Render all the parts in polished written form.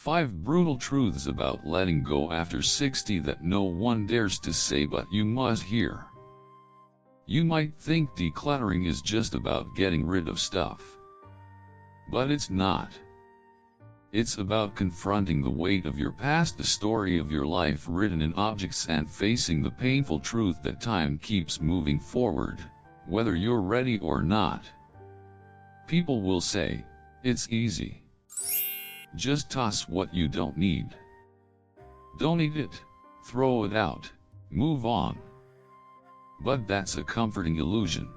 5 brutal truths about letting go after 60 that no one dares to say but you must hear. You might think decluttering is just about getting rid of stuff. But it's not. It's about confronting the weight of your past, the story of your life written in objects, and facing the painful truth that time keeps moving forward, whether you're ready or not. People will say, "It's easy. Just toss what you don't need. Don't eat it, throw it out, move on." But that's a comforting illusion.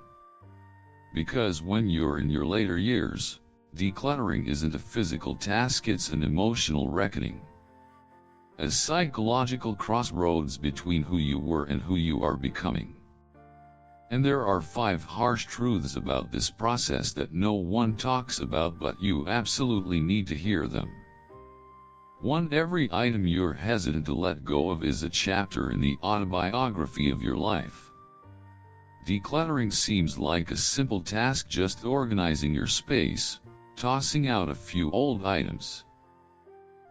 Because when you're in your later years, decluttering isn't a physical task, it's an emotional reckoning. A psychological crossroads between who you were and who you are becoming. And there are 5 harsh truths about this process that no one talks about, but you absolutely need to hear them. 1. Every item you're hesitant to let go of is a chapter in the autobiography of your life. Decluttering seems like a simple task, just organizing your space, tossing out a few old items.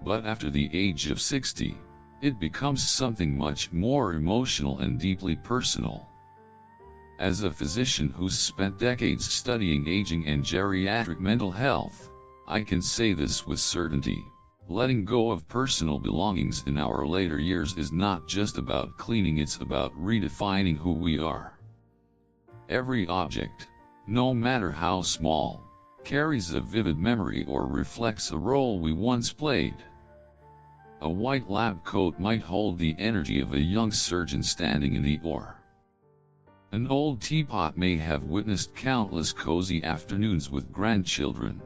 But after the age of 60, it becomes something much more emotional and deeply personal. As a physician who's spent decades studying aging and geriatric mental health, I can say this with certainty: letting go of personal belongings in our later years is not just about cleaning, it's about redefining who we are. Every object, no matter how small, carries a vivid memory or reflects a role we once played. A white lab coat might hold the energy of a young surgeon standing in the OR. An old teapot may have witnessed countless cozy afternoons with grandchildren.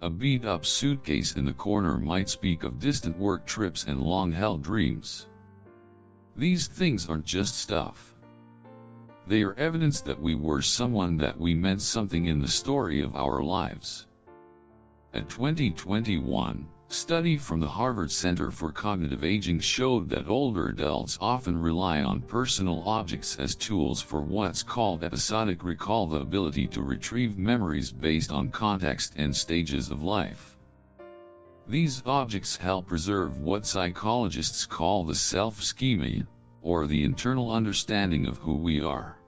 A beat-up suitcase in the corner might speak of distant work trips and long-held dreams. These things aren't just stuff. They are evidence that we were someone, that we meant something in the story of our lives. A 2021 study from the Harvard Center for Cognitive Aging showed that older adults often rely on personal objects as tools for what's called episodic recall, the ability to retrieve memories based on context and stages of life. These objects help preserve what psychologists call the self-schema, or the internal understanding of who we are.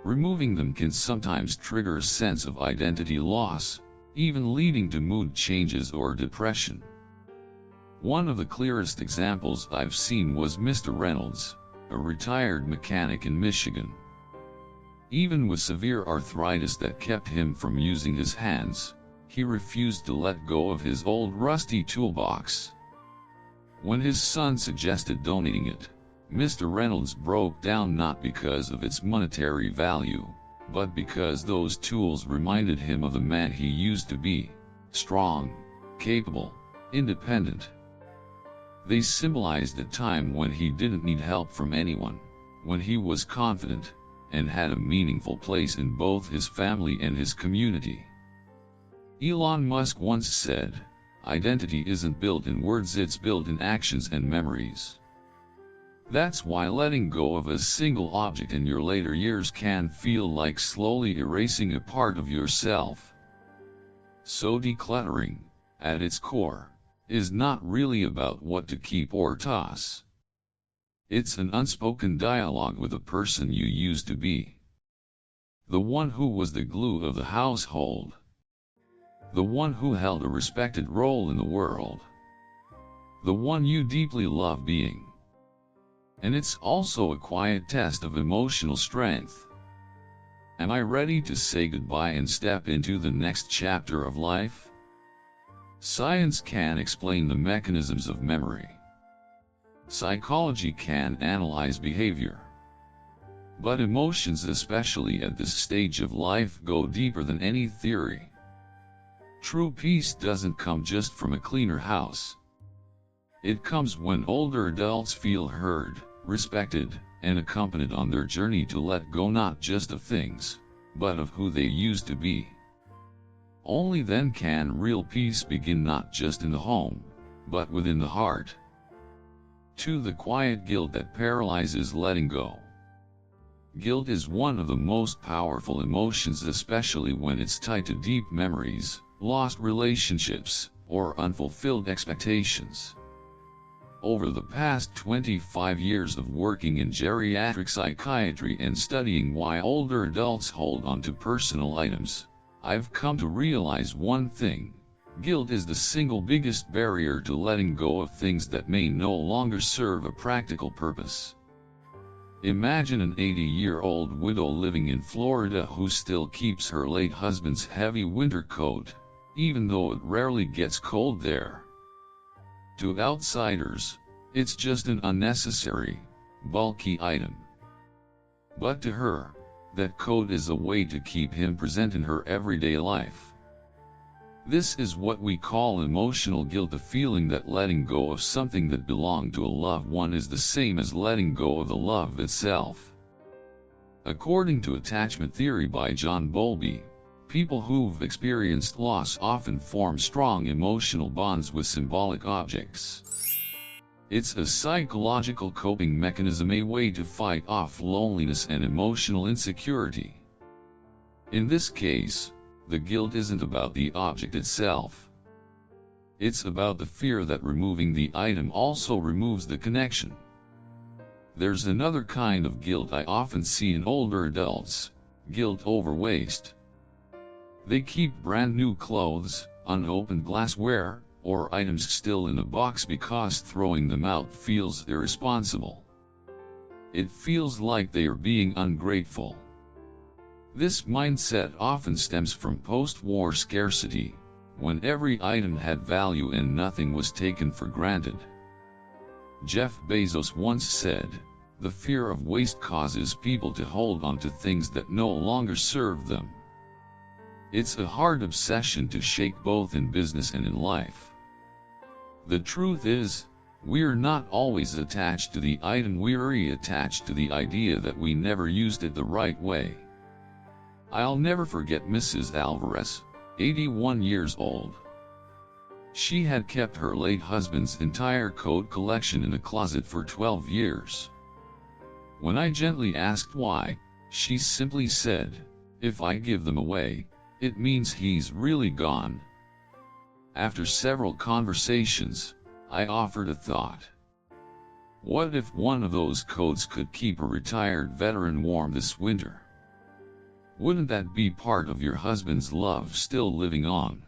Removing them can sometimes trigger a sense of identity loss, even leading to mood changes or depression. One of the clearest examples I've seen was Mr. Reynolds, a retired mechanic in Michigan. Even with severe arthritis that kept him from using his hands, he refused to let go of his old rusty toolbox. When his son suggested donating it, Mr. Reynolds broke down, not because of its monetary value, but because those tools reminded him of the man he used to be: strong, capable, independent. They symbolized a time when he didn't need help from anyone, when he was confident, and had a meaningful place in both his family and his community. Elon Musk once said, "Identity isn't built in words, it's built in actions and memories." That's why letting go of a single object in your later years can feel like slowly erasing a part of yourself. So decluttering, at its core, is not really about what to keep or toss. It's an unspoken dialogue with the person you used to be. The one who was the glue of the household. The one who held a respected role in the world. The one you deeply love being. And it's also a quiet test of emotional strength. Am I ready to say goodbye and step into the next chapter of life? Science can explain the mechanisms of memory. Psychology can analyze behavior. But emotions, especially at this stage of life, go deeper than any theory. True peace doesn't come just from a cleaner house. It comes when older adults feel heard, respected, and accompanied on their journey to let go, not just of things, but of who they used to be. Only then can real peace begin, not just in the home, but within the heart. To the quiet guilt that paralyzes letting go. Guilt is one of the most powerful emotions, especially when it's tied to deep memories, lost relationships, or unfulfilled expectations. Over the past 25 years of working in geriatric psychiatry and studying why older adults hold on to personal items, I've come to realize one thing: guilt is the single biggest barrier to letting go of things that may no longer serve a practical purpose. Imagine an 80-year-old widow living in Florida who still keeps her late husband's heavy winter coat, even though it rarely gets cold there. To outsiders, it's just an unnecessary, bulky item. But to her, that coat is a way to keep him present in her everyday life. This is what we call emotional guilt, the feeling that letting go of something that belonged to a loved one is the same as letting go of the love itself. According to attachment theory by John Bowlby, people who've experienced loss often form strong emotional bonds with symbolic objects. It's a psychological coping mechanism, a way to fight off loneliness and emotional insecurity. In this case, the guilt isn't about the object itself. It's about the fear that removing the item also removes the connection. There's another kind of guilt I often see in older adults: guilt over waste. They keep brand new clothes, unopened glassware, or items still in a box because throwing them out feels irresponsible. It feels like they are being ungrateful. This mindset often stems from post-war scarcity, when every item had value and nothing was taken for granted. Jeff Bezos once said, "The fear of waste causes people to hold on to things that no longer serve them." It's a hard obsession to shake, both in business and in life. The truth is, we're not always attached to the item, we're attached to the idea that we never used it the right way. I'll never forget Mrs. Alvarez, 81 years old. She had kept her late husband's entire coat collection in a closet for 12 years. When I gently asked why, she simply said, "If I give them away, it means he's really gone." After several conversations, I offered a thought. What if one of those coats could keep a retired veteran warm this winter? Wouldn't that be part of your husband's love still living on?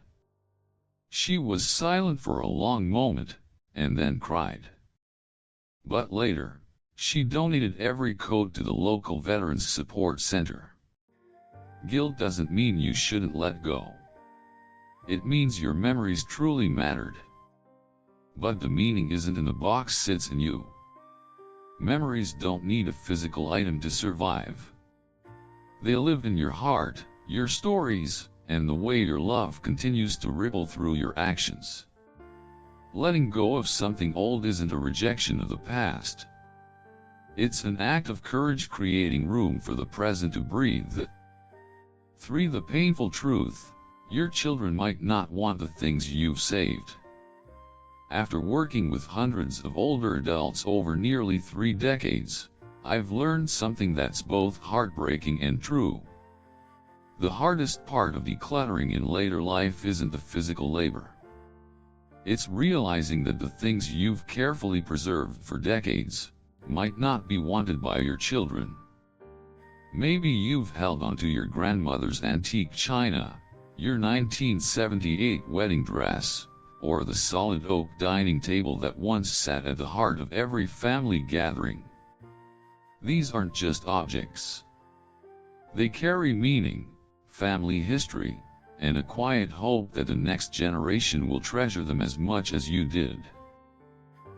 She was silent for a long moment, and then cried. But later, she donated every coat to the local Veterans Support Center. Guilt doesn't mean you shouldn't let go. It means your memories truly mattered. But the meaning isn't in the box, it's in you. Memories don't need a physical item to survive. They live in your heart, your stories, and the way your love continues to ripple through your actions. Letting go of something old isn't a rejection of the past. It's an act of courage, creating room for the present to breathe. 3. The painful truth: your children might not want the things you've saved. After working with hundreds of older adults over nearly 3 decades, I've learned something that's both heartbreaking and true. The hardest part of decluttering in later life isn't the physical labor. It's realizing that the things you've carefully preserved for decades might not be wanted by your children. Maybe you've held onto your grandmother's antique china, your 1978 wedding dress, or the solid oak dining table that once sat at the heart of every family gathering. These aren't just objects. They carry meaning, family history, and a quiet hope that the next generation will treasure them as much as you did.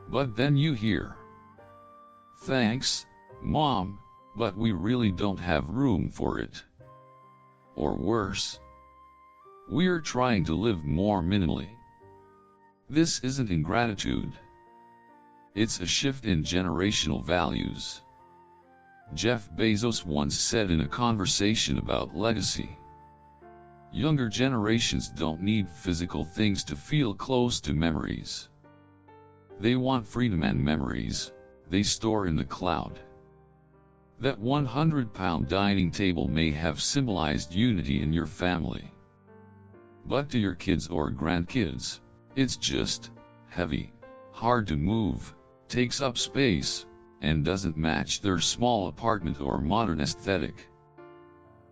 But then you hear, "Thanks, Mom, but we really don't have room for it." Or worse, "We're trying to live more minimally." This isn't ingratitude. It's a shift in generational values. Jeff Bezos once said in a conversation about legacy, "Younger generations don't need physical things to feel close to memories. They want freedom, and memories they store in the cloud." That 100-pound dining table may have symbolized unity in your family. But to your kids or grandkids, It's just heavy, hard to move, takes up space, and doesn't match their small apartment or modern aesthetic.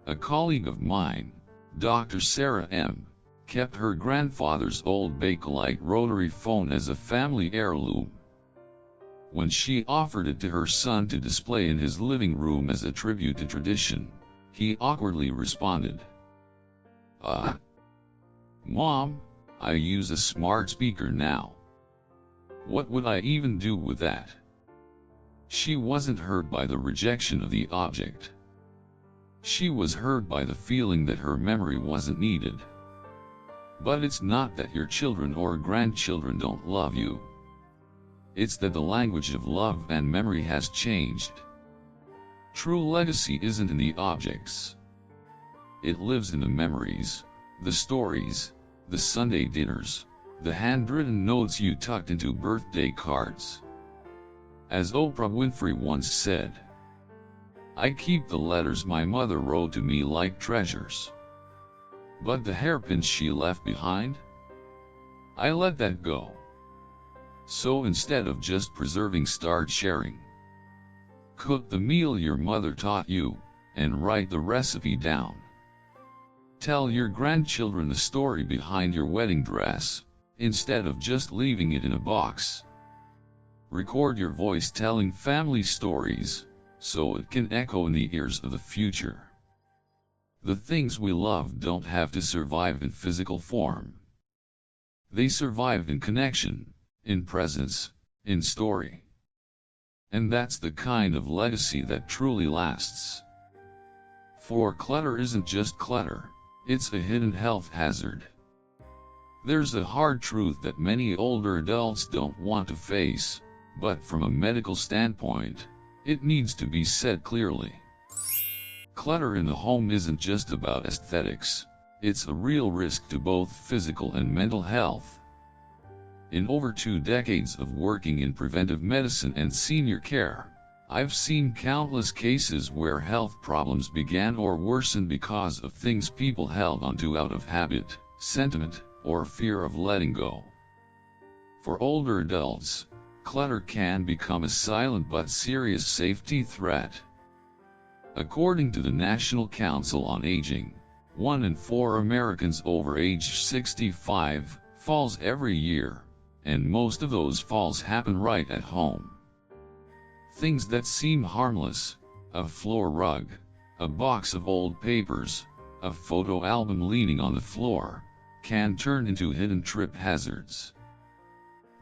A colleague of mine, Dr. Sarah M., kept her grandfather's old Bakelite rotary phone as a family heirloom. When she offered it to her son to display in his living room as a tribute to tradition, he awkwardly responded, Mom, I use a smart speaker now. What would I even do with that?" She wasn't hurt by the rejection of the object. She was hurt by the feeling that her memory wasn't needed. But it's not that your children or grandchildren don't love you. It's that the language of love and memory has changed. True legacy isn't in the objects. It lives in the memories, the stories, the Sunday dinners, the handwritten notes you tucked into birthday cards. As Oprah Winfrey once said, "I keep the letters my mother wrote to me like treasures. But the hairpins she left behind? I let that go." So instead of just preserving, start sharing. Cook the meal your mother taught you, and write the recipe down. Tell your grandchildren the story behind your wedding dress, instead of just leaving it in a box. Record your voice telling family stories, so it can echo in the ears of the future. The things we love don't have to survive in physical form. They survive in connection, in presence, in story. And that's the kind of legacy that truly lasts. For clutter isn't just clutter, it's a hidden health hazard. There's a hard truth that many older adults don't want to face, but from a medical standpoint, it needs to be said clearly. Clutter in the home isn't just about aesthetics, it's a real risk to both physical and mental health. In over 2 decades of working in preventive medicine and senior care, I've seen countless cases where health problems began or worsened because of things people held onto out of habit, sentiment, or fear of letting go. For older adults, clutter can become a silent but serious safety threat. According to the National Council on Aging, 1 in 4 Americans over age 65 falls every year, and most of those falls happen right at home. Things that seem harmless, a floor rug, a box of old papers, a photo album leaning on the floor, can turn into hidden trip hazards.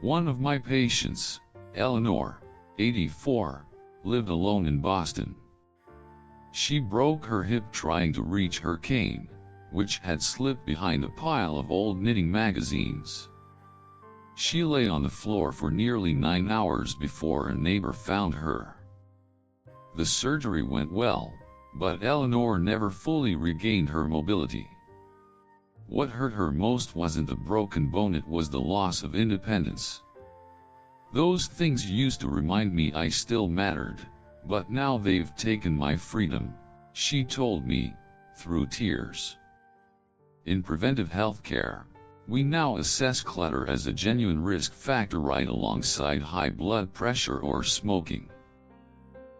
One of my patients, Eleanor, 84, lived alone in Boston. She broke her hip trying to reach her cane, which had slipped behind a pile of old knitting magazines. She lay on the floor for nearly 9 hours before a neighbor found her. The surgery went well, but Eleanor never fully regained her mobility. What hurt her most wasn't a broken bone, it was the loss of independence. "Those things used to remind me I still mattered, but now they've taken my freedom," she told me, through tears. In preventive healthcare, we now assess clutter as a genuine risk factor right alongside high blood pressure or smoking.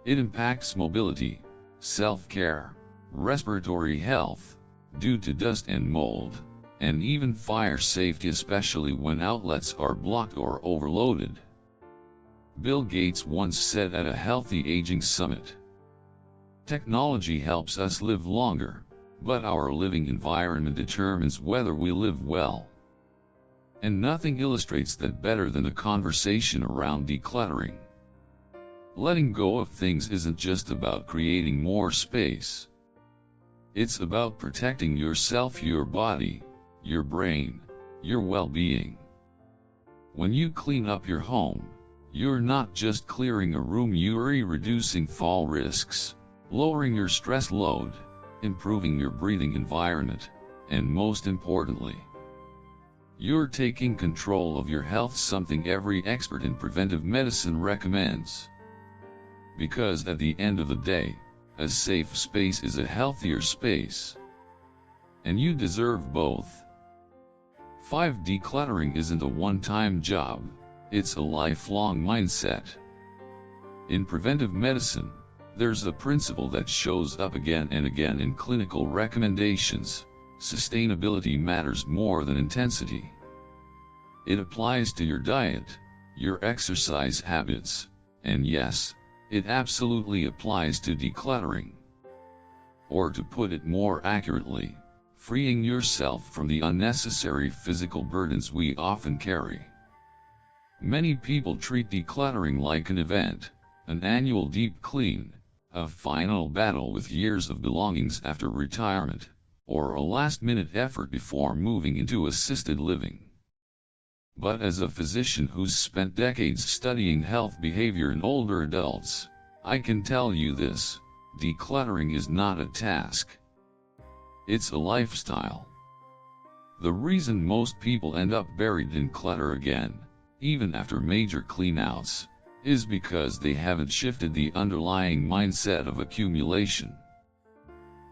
It impacts mobility, self-care, respiratory health, due to dust and mold, and even fire safety, especially when outlets are blocked or overloaded. Bill Gates once said at a Healthy Aging Summit, "Technology helps us live longer, but our living environment determines whether we live well." And nothing illustrates that better than a conversation around decluttering. Letting go of things isn't just about creating more space. It's about protecting yourself, your body, your brain, your well-being. When you clean up your home, you're not just clearing a room, you're reducing fall risks, lowering your stress load, improving your breathing environment, and most importantly, you're taking control of your health, something every expert in preventive medicine recommends. Because at the end of the day, a safe space is a healthier space. And you deserve both. 5. Decluttering isn't a one-time job, it's a lifelong mindset. In preventive medicine, there's a principle that shows up again and again in clinical recommendations: sustainability matters more than intensity. It applies to your diet, your exercise habits, and yes, it absolutely applies to decluttering. Or to put it more accurately, freeing yourself from the unnecessary physical burdens we often carry. Many people treat decluttering like an event, an annual deep clean, a final battle with years of belongings after retirement, or a last-minute effort before moving into assisted living. But as a physician who's spent decades studying health behavior in older adults, I can tell you this: decluttering is not a task. It's a lifestyle. The reason most people end up buried in clutter again, even after major cleanouts, is because they haven't shifted the underlying mindset of accumulation.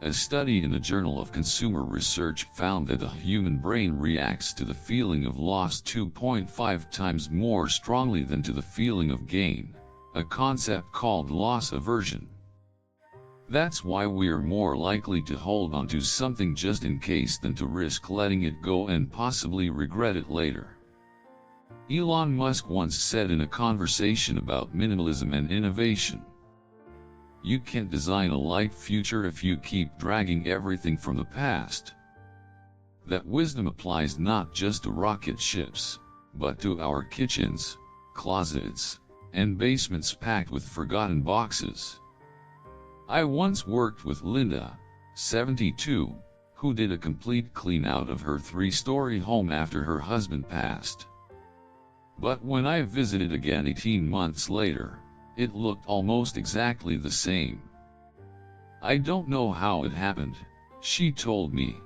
A study in the Journal of Consumer Research found that the human brain reacts to the feeling of loss 2.5 times more strongly than to the feeling of gain, a concept called loss aversion. That's why we're more likely to hold on to something just in case than to risk letting it go and possibly regret it later. Elon Musk once said in a conversation about minimalism and innovation, "You can't design a light future if you keep dragging everything from the past." That wisdom applies not just to rocket ships, but to our kitchens, closets, and basements packed with forgotten boxes. I once worked with Linda, 72, who did a complete clean out of her 3-story home after her husband passed. But when I visited again 18 months later, it looked almost exactly the same. "I don't know how it happened," she told me.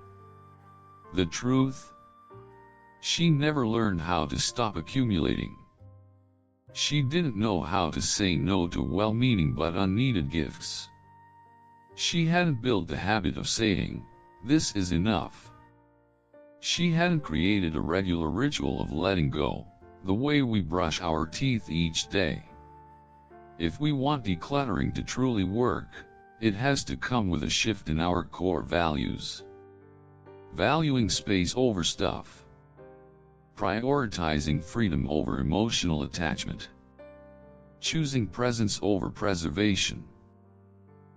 The truth? She never learned how to stop accumulating. She didn't know how to say no to well-meaning but unneeded gifts. She hadn't built the habit of saying, "This is enough." She hadn't created a regular ritual of letting go, the way we brush our teeth each day. If we want decluttering to truly work, it has to come with a shift in our core values. Valuing space over stuff. Prioritizing freedom over emotional attachment. Choosing presence over preservation.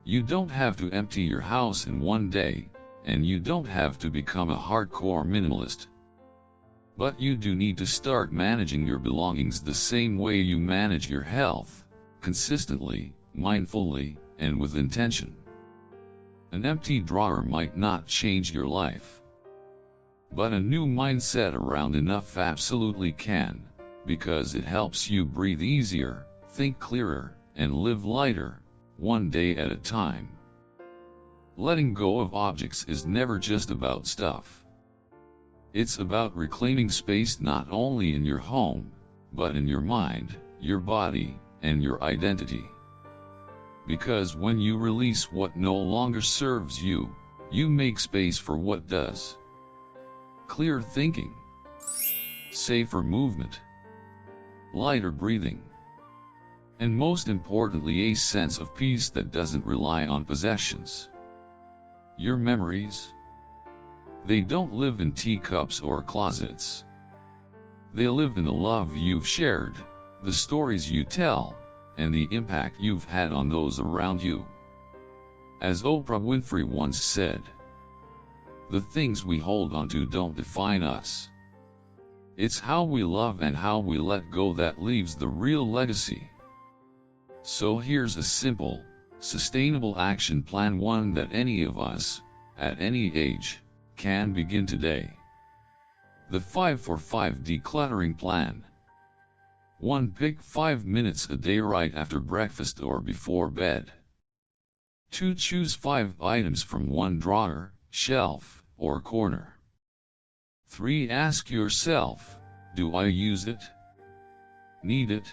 You don't have to empty your house in one day, and you don't have to become a hardcore minimalist. But you do need to start managing your belongings the same way you manage your health: consistently, mindfully, and with intention. An empty drawer might not change your life, but a new mindset around enough absolutely can, because it helps you breathe easier, think clearer, and live lighter, one day at a time. Letting go of objects is never just about stuff. It's about reclaiming space not only in your home, but in your mind, your body, and your identity. Because when you release what no longer serves you, you make space for what does. Clear thinking, safer movement, lighter breathing, and most importantly, a sense of peace that doesn't rely on possessions. Your memories? They don't live in teacups or closets. They live in the love you've shared, the stories you tell, and the impact you've had on those around you. As Oprah Winfrey once said, "The things we hold onto don't define us. It's how we love and how we let go that leaves the real legacy." So here's a simple, sustainable action plan, one that any of us, at any age, can begin today. The 5-for-5 decluttering plan. 1. Pick 5 minutes a day right after breakfast or before bed. 2. Choose 5 items from one drawer, shelf, or corner. 3. Ask yourself, do I use it? Need it?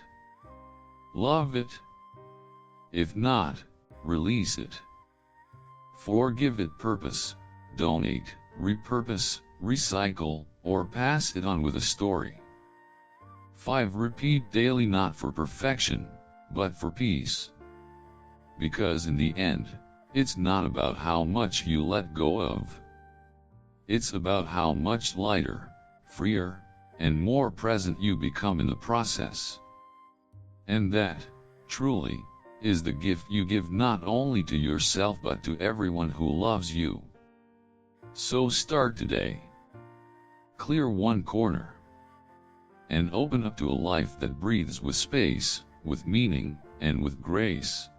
Love it? If not, release it. 4. Give it purpose, donate, repurpose, recycle, or pass it on with a story. 5. Repeat daily, not for perfection, but for peace. Because in the end, it's not about how much you let go of. It's about how much lighter, freer, and more present you become in the process. And that, truly, is the gift you give not only to yourself but to everyone who loves you. So start today. Clear one corner. And open up to a life that breathes with space, with meaning, and with grace.